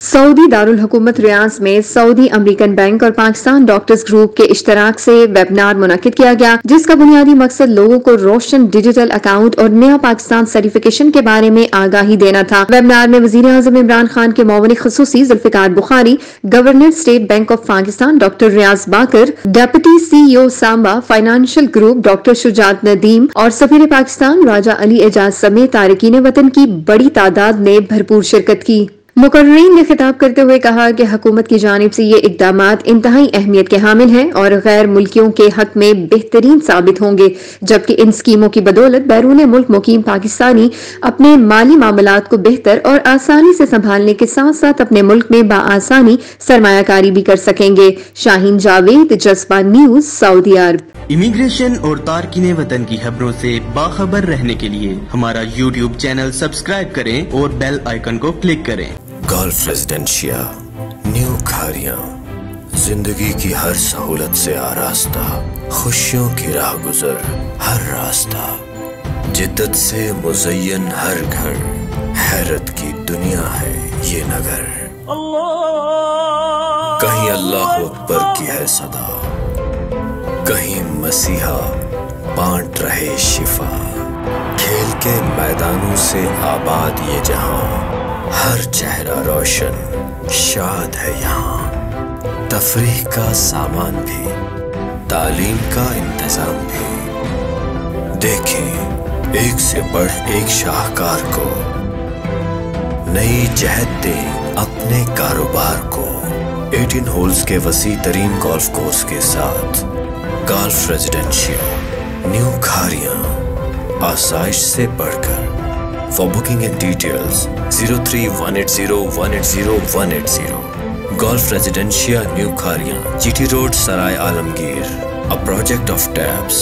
Saudi Darul हुकूमत रियाज में Saudi American bank और पाकिस्तान डॉक्टर्स ग्रुप के इश्तराक से वेबिनार मुनक्किद किया गया, जिसका बुनियादी मकसद लोगों को रोशन डिजिटल अकाउंट और नया पाकिस्तान सर्टिफिकेशन के बारे में आगाही देना था। वेबिनार में वजीर आज़म इमरान खान के मुआविन खुसूसी Zulfikar Bukhari, governor state bank of Pakistan doctor Riaz Baqir, deputy CEO Samba financial group doctor Shujaat Nadeem और सफीर पाकिस्तान राजा अली एजाज समेत तारकीन वतन की बड़ी तादाद ने भरपूर शिरकत की। मुकर्रीन ने खिताब करते हुए कहा कि हुकूमत की जानिब से ये इक़दामात इंतहाई अहमियत के हामिल हैं और गैर मुल्कियों के हक में बेहतरीन साबित होंगे, जबकि इन स्कीमों की बदौलत बैरून मुल्क मुकीम पाकिस्तानी अपने माली मामलात को बेहतर और आसानी से संभालने के साथ साथ अपने मुल्क में बाआसानी सरमायाकारी भी कर सकेंगे। शाहीन जावेद, जज्बा न्यूज, सऊदी अरब। इमिग्रेशन और तारकीन वतन की खबरों से बाखबर रहने के लिए हमारा YouTube चैनल सब्सक्राइब करें और बेल आइकन को क्लिक करें। गल्फ रेजिडेंशिया, न्यू खारियां, जिंदगी की हर सहूलत से आरास्ता, खुशियों की राह गुजर हर रास्ता, जिद्दत से मुज़य्यन हर घर, हैरत की दुनिया है ये नगर। कहीं अल्लाह अकबर की है सदा, कहीं मसीहा बांट रहे शिफा, खेल के मैदानों से आबाद ये जहां, हर चेहरा रोशन शाद है यहाँ। तफरीह का सामान भी, तालीम का इंतजाम भी, देखें एक से बढ़ एक शाहकार को, नई जहद दें अपने कारोबार को। 18 होल्स के वसी तरीन गोल्फ कोर्स के साथ गल्फ रेजिडेंशिया, न्यू खारियां, आसाइश से बढ़कर। For booking and details 03-180-180-180. Gulf Residencia, New Kharian, GT Road, Sarai Alamgir. A project of TABS.